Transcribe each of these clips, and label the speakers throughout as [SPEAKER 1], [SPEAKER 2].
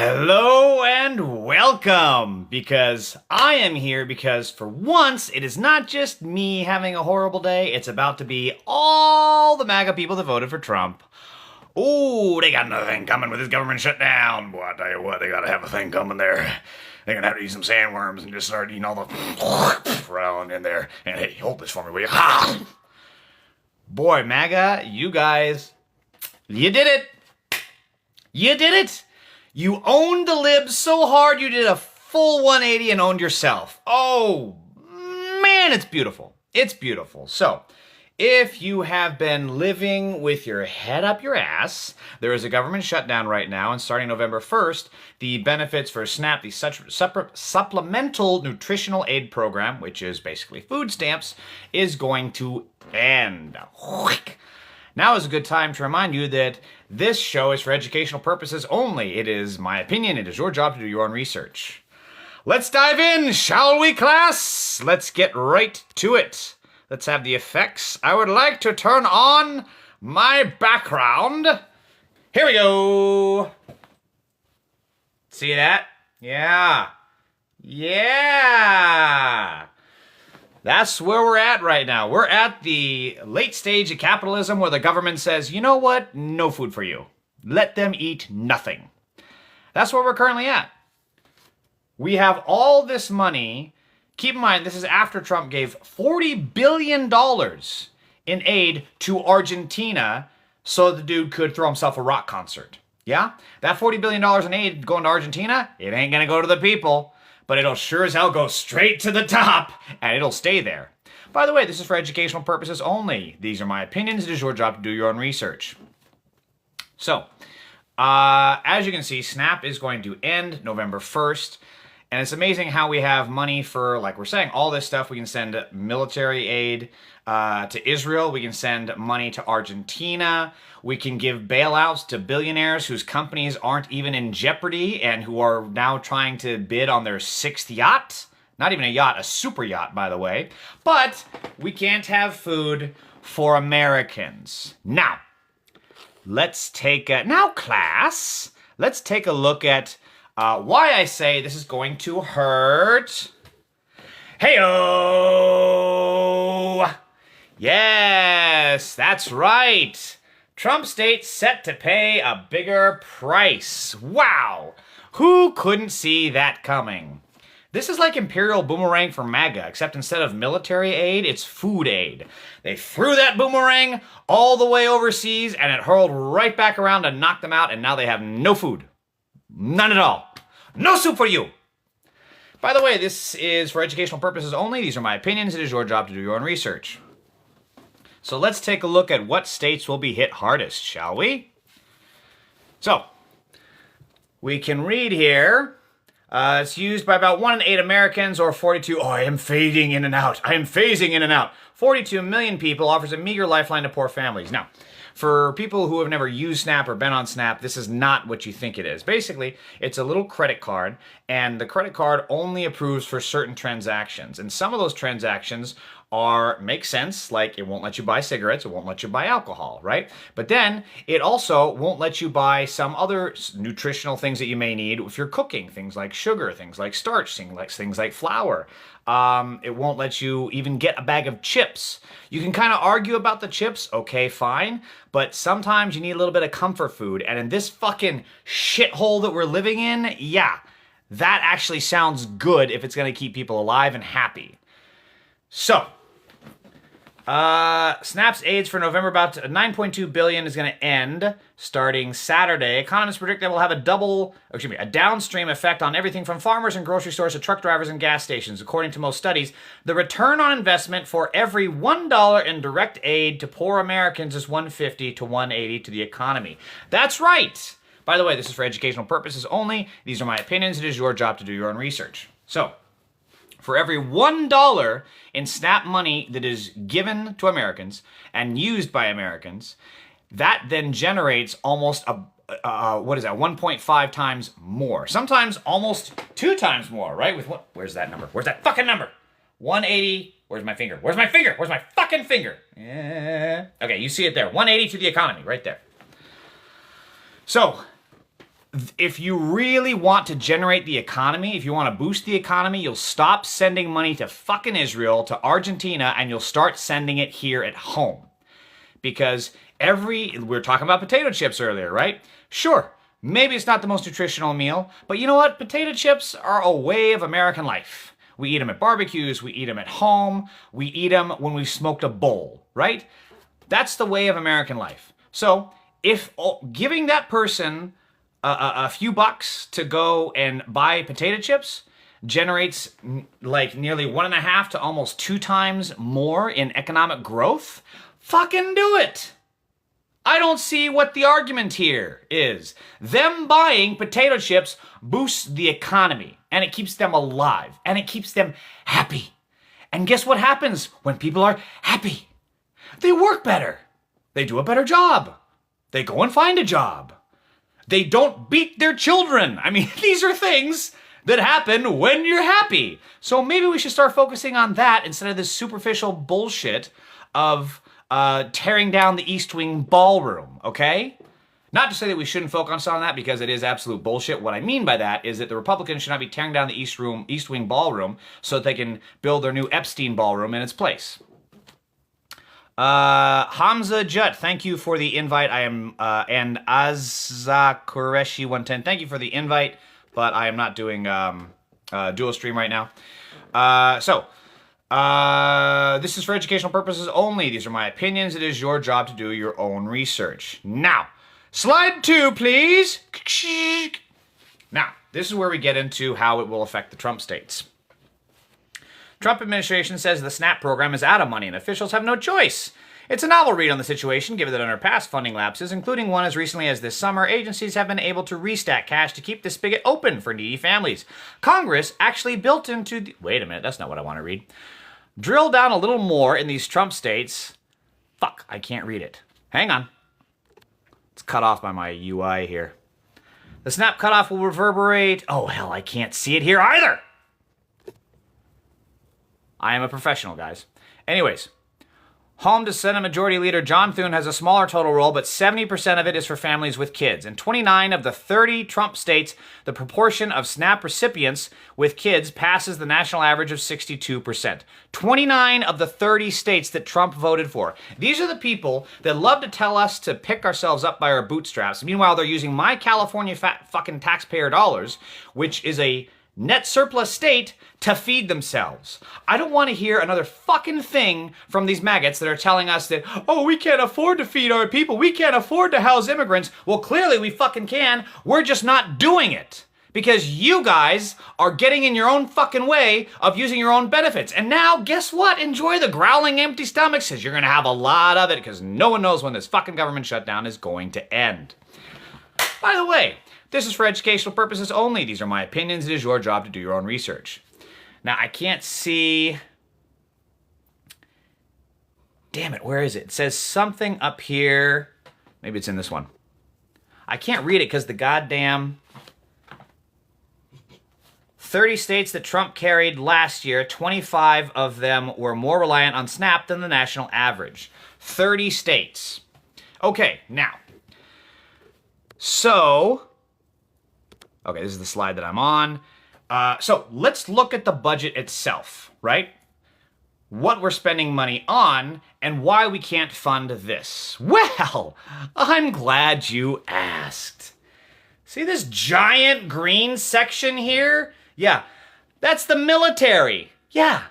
[SPEAKER 1] Hello and welcome, because I am here because for once it is not just me having a horrible day, it's about to be all the Maga people that voted for Trump. Oh, they got another thing coming with this government shutdown. Boy, I tell you what, they gotta have a thing coming there. They're gonna have to eat some sandworms and just start eating all the around in there. And hey, hold this for me, will you? Ha! Boy, Maga, you guys, you did it. You did it. You owned the libs so hard you did a full 180 and owned yourself. Oh, man, it's beautiful. It's beautiful. So, if you have been living with your head up your ass, there is a government shutdown right now, and starting November 1st, the benefits for SNAP, the Supplemental Nutritional Aid Program, which is basically food stamps, is going to end. Now is a good time to remind you that this show is for educational purposes only. It is my opinion. It is your job to do your own research. Let's dive in, shall we, class? Let's get right to it. Let's have the effects. I would like to turn on my background. Here we go. See that? Yeah. Yeah. That's where we're at right now. We're at the late stage of capitalism where the government says, you know what? No food for you. Let them eat nothing. That's where we're currently at. We have all this money. Keep in mind, this is after Trump gave $40 billion in aid to Argentina so the dude could throw himself a rock concert. Yeah? That $40 billion in aid going to Argentina, it ain't going to go to the people. But it'll sure as hell go straight to the top, and it'll stay there. By the way, this is for educational purposes only. These are my opinions. It is your job to do your own research. So, as you can see, SNAP is going to end November 1st. And it's amazing how we have money for, like we're saying, all this stuff. We can send military aid to Israel. We can send money to Argentina. We can give bailouts to billionaires whose companies aren't even in jeopardy and who are now trying to bid on their 6th yacht. Not even a yacht, a super yacht, by the way. But we can't have food for Americans. Now, let's take a... Now, class, let's take a look at why I say this is going to hurt. Hey-o! Yes, that's right. Trump state set to pay a bigger price. Wow! Who couldn't see that coming? This is like Imperial Boomerang for MAGA, except instead of military aid, it's food aid. They threw that boomerang all the way overseas, and it hurled right back around and knocked them out, and now they have no food. None at all. No soup for you! By the way, this is for educational purposes only. These are my opinions. It is your job to do your own research. So let's take a look at what states will be hit hardest, shall we? So, we can read here. It's used by about 1 in 8 Americans, or 42... Oh, I am fading in and out. I am phasing in and out. 42 million people, offers a meager lifeline to poor families. Now, for people who have never used SNAP or been on SNAP, this is not what you think it is. Basically, it's a little credit card, and the credit card only approves for certain transactions. And some of those transactions make sense, like it won't let you buy cigarettes, it won't let you buy alcohol, right? But then it also won't let you buy some other nutritional things that you may need if you're cooking, things like sugar, things like starch, things like flour. It won't let you even get a bag of chips. You can kind of argue about the chips, okay, fine, but sometimes you need a little bit of comfort food, and in this fucking shithole that we're living in, yeah, that actually sounds good if it's going to keep people alive and happy. So, SNAP's aids for November, about $9.2 billion, is going to end starting Saturday. Economists predict that will have a downstream effect on everything from farmers and grocery stores to truck drivers and gas stations. According to most studies, the return on investment for every $1 in direct aid to poor Americans is $1.50 to $1.80 to the economy. That's right. By the way, this is for educational purposes only. These are my opinions. It is your job to do your own research. So, for every $1 in SNAP money that is given to Americans and used by Americans, that then generates almost 1.5 times more. Sometimes almost 2 times more, right? Where's that number? Where's that fucking number? 180. Where's my finger? Where's my finger? Where's my fucking finger? Yeah. Okay, you see it there. 180 to the economy, right there. So, if you really want to generate the economy, if you want to boost the economy, you'll stop sending money to fucking Israel, to Argentina, and you'll start sending it here at home. Because we were talking about potato chips earlier, right? Sure, maybe it's not the most nutritional meal, but you know what? Potato chips are a way of American life. We eat them at barbecues, we eat them at home, we eat them when we've smoked a bowl, right? That's the way of American life. So if giving that person a few bucks to go and buy potato chips generates like nearly 1.5 to almost 2 times more in economic growth, fucking do it. I don't see what the argument here is. Them buying potato chips boosts the economy, and it keeps them alive, and it keeps them happy. And guess what happens when people are happy? They work better. They do a better job. They go and find a job. They don't beat their children. I mean, these are things that happen when you're happy. So maybe we should start focusing on that instead of this superficial bullshit of tearing down the East Wing ballroom, okay? Not to say that we shouldn't focus on that because it is absolute bullshit. What I mean by that is that the Republicans should not be tearing down the East Wing ballroom so that they can build their new Epstein ballroom in its place. Hamza Jut, thank you for the invite. I am, and Azakureshi 110, thank you for the invite, but I am not doing dual stream right now. This is for educational purposes only. These are my opinions. It is your job to do your own research. Now, slide 2, please. Now, this is where we get into how it will affect the Trump states. Trump administration says the SNAP program is out of money and officials have no choice. It's a novel read on the situation, given that under past funding lapses, including one as recently as this summer, agencies have been able to restack cash to keep the spigot open for needy families. Congress actually built into the... Wait a minute, that's not what I want to read. Drill down a little more in these Trump states. Fuck, I can't read it. Hang on. It's cut off by my UI here. The SNAP cutoff will reverberate... Oh, hell, I can't see it here either! I am a professional, guys. Anyways, home to Senate Majority Leader John Thune has a smaller total roll, but 70% of it is for families with kids. In 29 of the 30 Trump states, the proportion of SNAP recipients with kids passes the national average of 62%. 29 of the 30 states that Trump voted for. These are the people that love to tell us to pick ourselves up by our bootstraps. Meanwhile, they're using my California fucking taxpayer dollars, which is a net surplus state, to feed themselves. I don't want to hear another fucking thing from these maggots that are telling us that, oh, we can't afford to feed our people, we can't afford to house immigrants. Well, clearly we fucking can. We're just not doing it. Because you guys are getting in your own fucking way of using your own benefits. And now, guess what? Enjoy the growling empty stomachs, because you're going to have a lot of it, because no one knows when this fucking government shutdown is going to end. By the way, this is for educational purposes only. These are my opinions. It is your job to do your own research. Now, I can't see... Damn it, where is it? It says something up here. Maybe it's in this one. I can't read it because the goddamn... 30 states that Trump carried last year, 25 of them were more reliant on SNAP than the national average. 30 states. Okay, now. So... Okay, this is the slide that I'm on. So let's look at the budget itself, right? What we're spending money on and why we can't fund this. Well, I'm glad you asked. See this giant green section here? Yeah, that's the military. Yeah.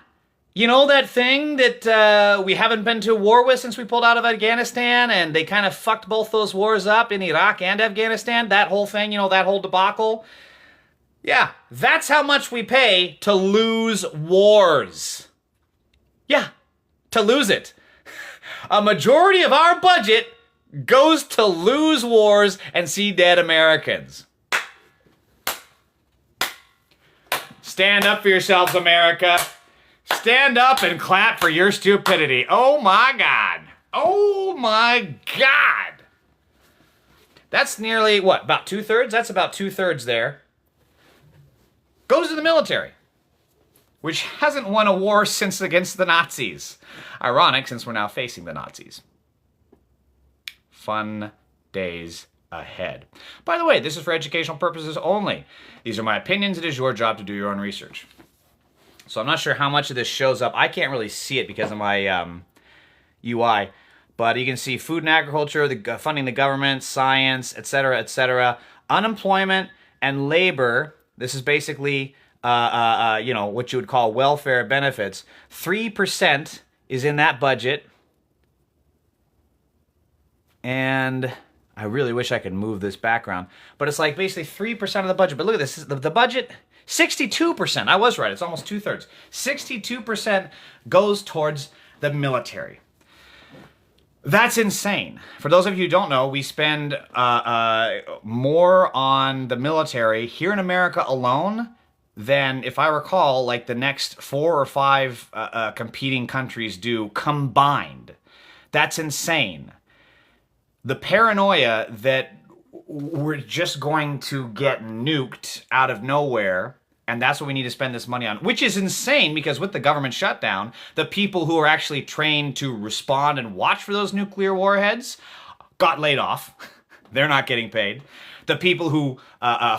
[SPEAKER 1] You know that thing that we haven't been to war with since we pulled out of Afghanistan, and they kind of fucked both those wars up in Iraq and Afghanistan? That whole thing, you know, that whole debacle? Yeah, that's how much we pay to lose wars. Yeah, to lose it. A majority of our budget goes to lose wars and see dead Americans. Stand up for yourselves, America. Stand up and clap for your stupidity. Oh my God. Oh my God. That's nearly, what, about 2/3? That's about 2/3 there. Goes to the military, which hasn't won a war since against the Nazis. Ironic, since we're now facing the Nazis. Fun days ahead. By the way, this is for educational purposes only. These are my opinions. It is your job to do your own research. So I'm not sure how much of this shows up. I can't really see it because of my UI. But you can see food and agriculture, funding the government, science, etc., etc. Unemployment and labor. This is basically, what you would call welfare benefits. 3% is in that budget. And I really wish I could move this background. But it's like basically 3% of the budget. But look at this. The budget, 62%. I was right. It's almost 2/3. 62% goes towards the military. That's insane. For those of you who don't know, we spend more on the military here in America alone than, if I recall, like the next 4 or 5 competing countries do combined. That's insane. The paranoia that we're just going to get nuked out of nowhere, and that's what we need to spend this money on, which is insane because with the government shutdown, the people who are actually trained to respond and watch for those nuclear warheads got laid off. They're not getting paid. The people who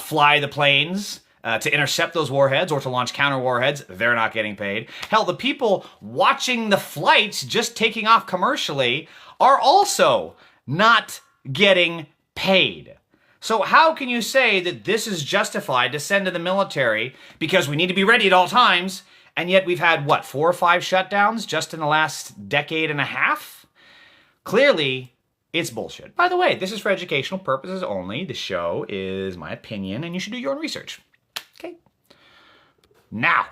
[SPEAKER 1] fly the planes to intercept those warheads or to launch counter warheads, they're not getting paid. Hell, the people watching the flights just taking off commercially are also not getting paid. So how can you say that this is justified to send to the military because we need to be ready at all times, and yet we've had, 4 or 5 shutdowns just in the last decade and a half? Clearly, it's bullshit. By the way, this is for educational purposes only. The show is my opinion, and you should do your own research. Okay? Now,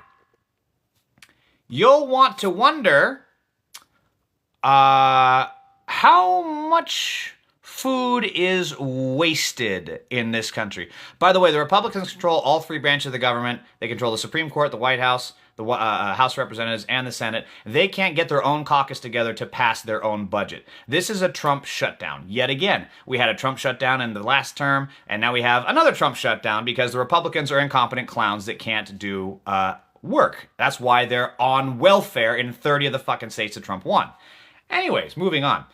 [SPEAKER 1] you'll want to wonder, how much food is wasted in this country. By the way, the Republicans control all 3 branches of the government. They control the Supreme Court, the White House, the House of Representatives, and the Senate. They can't get their own caucus together to pass their own budget. This is a Trump shutdown. Yet again, we had a Trump shutdown in the last term, and now we have another Trump shutdown because the Republicans are incompetent clowns that can't do work. That's why they're on welfare in 30 of the fucking states that Trump won. Anyways, moving on.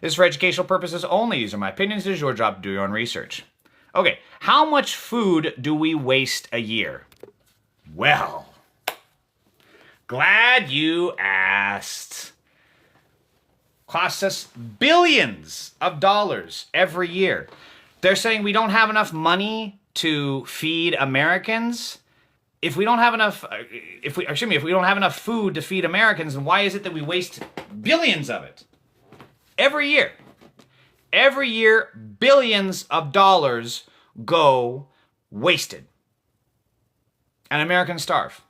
[SPEAKER 1] This is for educational purposes only. These are my opinions. It is your job to do your own research. Okay, how much food do we waste a year? Well, glad you asked. Costs us billions of dollars every year. They're saying we don't have enough money to feed Americans. If we don't have enough, if we don't have enough food to feed Americans, then why is it that we waste billions of it? Every year. Every year, billions of dollars go wasted. And Americans starve.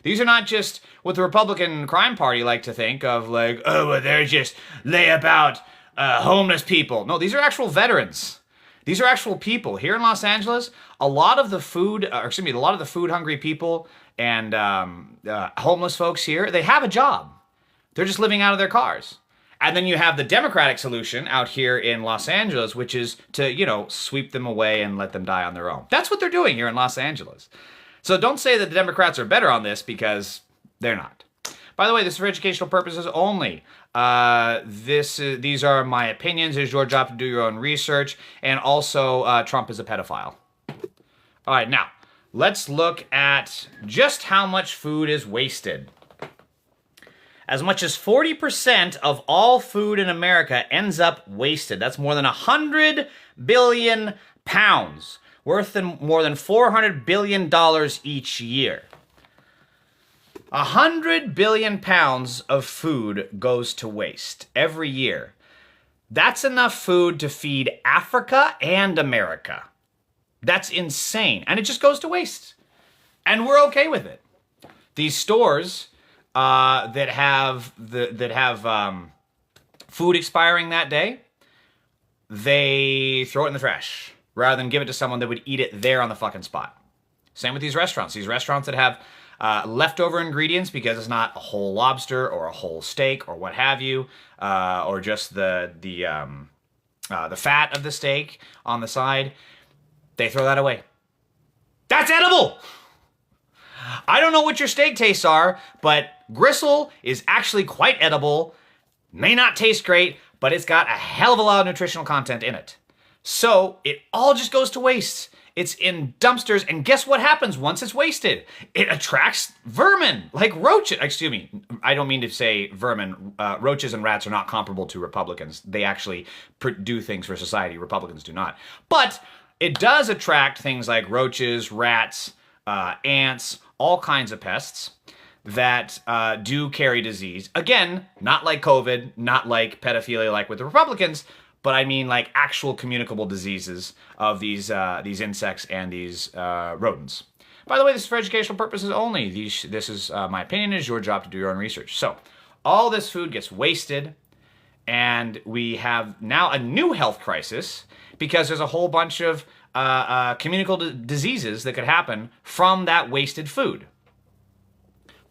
[SPEAKER 1] These are not just what the Republican crime party like to think of, like, oh, well, they're just layabout homeless people. No, these are actual veterans. These are actual people. Here in Los Angeles, a lot of the food hungry people and homeless folks here, they have a job. They're just living out of their cars. And then you have the Democratic solution out here in Los Angeles, which is to, sweep them away and let them die on their own. That's what they're doing here in Los Angeles. So don't say that the Democrats are better on this, because they're not. By the way, this is for educational purposes only. These are my opinions. It is your job to do your own research. And also, Trump is a pedophile. All right, now, let's look at just how much food is wasted. As much as 40% of all food in America ends up wasted. That's more than 100 billion pounds, worth more than $400 billion each year. 100 billion pounds of food goes to waste every year. That's enough food to feed Africa and America. That's insane. And it just goes to waste. And we're okay with it. These stores that have food expiring that day, they throw it in the trash rather than give it to someone that would eat it there on the fucking spot. Same with these restaurants. These restaurants that have leftover ingredients because it's not a whole lobster or a whole steak or what have you, or just the fat of the steak on the side, they throw that away. That's edible! I don't know what your steak tastes are, but gristle is actually quite edible. May not taste great, but it's got a hell of a lot of nutritional content in it. So it all just goes to waste. It's in dumpsters, and guess what happens once it's wasted? It attracts vermin, like roaches. Excuse me, I don't mean to say vermin. Roaches and rats are not comparable to Republicans. They actually do things for society. Republicans do not. But it does attract things like roaches, rats, ants, all kinds of pests that do carry disease. Again, not like COVID, not like pedophilia like with the Republicans, but I mean like actual communicable diseases of these insects and these rodents. By the way, this is for educational purposes only. This is my opinion. It is your job to do your own research. So all this food gets wasted, and we have now a new health crisis because there's a whole bunch of communicable diseases that could happen from that wasted food.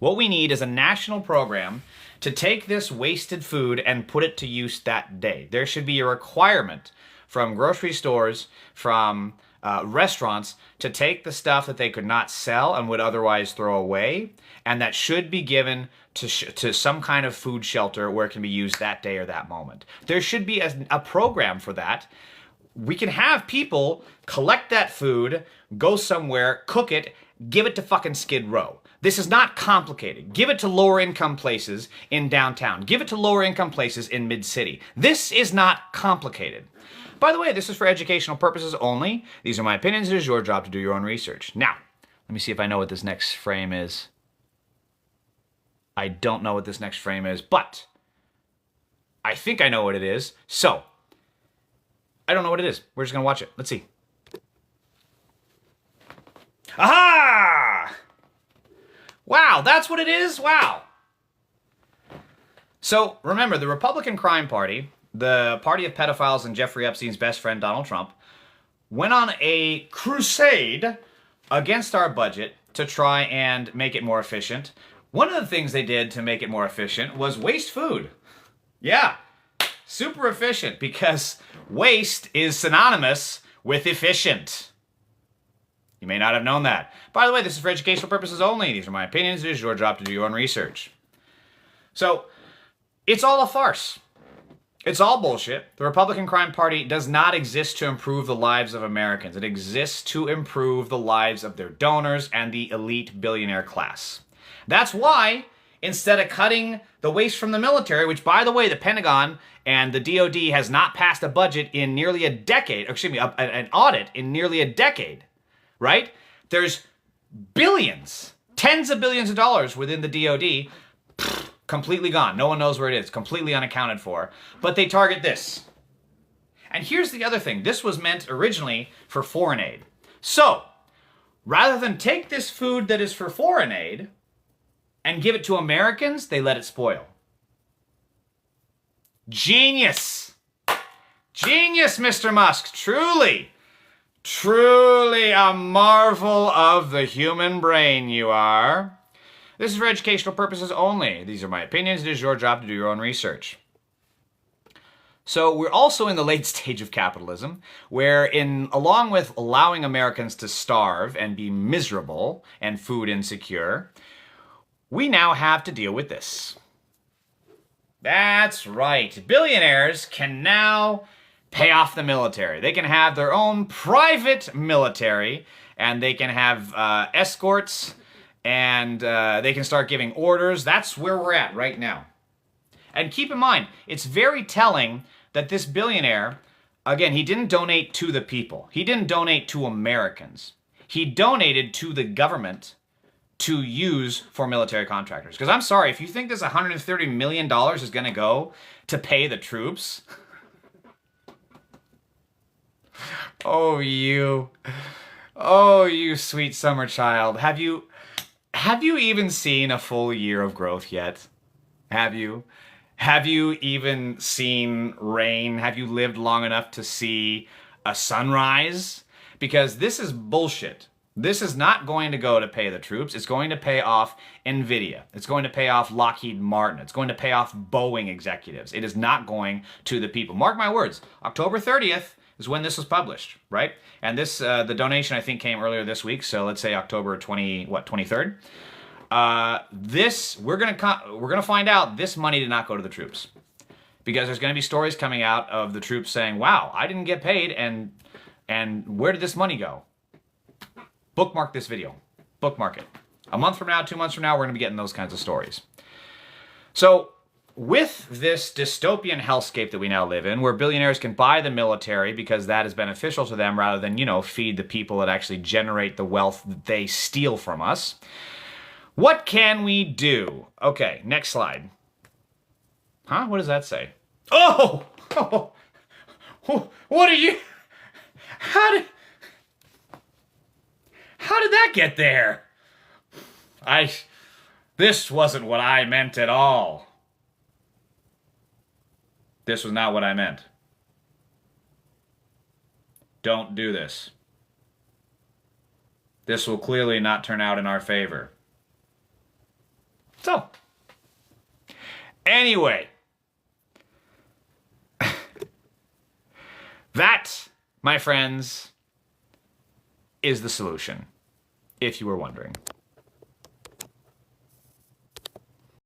[SPEAKER 1] What we need is a national program to take this wasted food and put it to use that day. There should be a requirement from grocery stores, from restaurants, to take the stuff that they could not sell and would otherwise throw away, and that should be given to some kind of food shelter where it can be used that day or that moment. There should be a program for that. We can have people collect that food, go somewhere, cook it, give it to fucking Skid Row. This is not complicated. Give it to lower income places in downtown. Give it to lower income places in mid-city. This is not complicated. By the way, this is for educational purposes only. These are my opinions. It is your job to do your own research. Now, let me see if I know what this next frame is. I don't know what this next frame is, but I think I know what it is. So, I don't know what it is. We're just going to watch it. Let's see. Aha! Wow, that's what it is? Wow. So, remember, the Republican Crime Party, the party of pedophiles and Jeffrey Epstein's best friend, Donald Trump, went on a crusade against our budget to try and make it more efficient. One of the things they did to make it more efficient was waste food. Yeah, super efficient, because waste is synonymous with efficient. You may not have known that. By the way, this is for educational purposes only. These are my opinions. It is your job to do your own research. So, it's all a farce. It's all bullshit. The Republican Crime Party does not exist to improve the lives of Americans. It exists to improve the lives of their donors and the elite billionaire class. That's why, instead of cutting the waste from the military, which, by the way, the Pentagon and the DOD has not passed a budget in nearly a decade, excuse me, an audit in nearly a decade, right? There's billions, tens of billions of dollars within the DOD, completely gone. No one knows where it is, completely unaccounted for. But they target this. And here's the other thing. This was meant originally for foreign aid. So, rather than take this food that is for foreign aid and give it to Americans, they let it spoil. Genius! Genius, Mr. Musk, truly! Truly a marvel of the human brain you are. This is for educational purposes only. These are my opinions. It is your job to do your own research. So we're also in the late stage of capitalism, where along with allowing Americans to starve and be miserable and food insecure, we now have to deal with this. That's right. Billionaires can now pay off the military. They can have their own private military, and they can have escorts, and they can start giving orders. That's where we're at right now. And keep in mind, it's very telling that this billionaire, again, he didn't donate to the people. He didn't donate to Americans. He donated to the government to use for military contractors. Because I'm sorry, if you think this $130 million is going to go to pay the troops... Oh, you sweet summer child. Have you even seen a full year of growth yet? Have you? Have you even seen rain? Have you lived long enough to see a sunrise? Because this is bullshit. This is not going to go to pay the troops. It's going to pay off NVIDIA. It's going to pay off Lockheed Martin. It's going to pay off Boeing executives. It is not going to the people. Mark my words, October 30th is when this was published, right? And this, the donation I think came earlier this week, so let's say October 23rd. We're gonna find out this money did not go to the troops. because there's going to be stories coming out of the troops saying, wow, I didn't get paid, and where did this money go? Bookmark this video. Bookmark it. A month from now, 2 months from now, we're going to be getting those kinds of stories. So with this dystopian hellscape that we now live in, where billionaires can buy the military because that is beneficial to them rather than, feed the people that actually generate the wealth that they steal from us, what can we do? Okay, next slide. Huh? What does that say? Oh! What are you... How did that get there? This wasn't what I meant at all. This was not what I meant. Don't do this. This will clearly not turn out in our favor. So, anyway, that, my friends, is the solution, if you were wondering.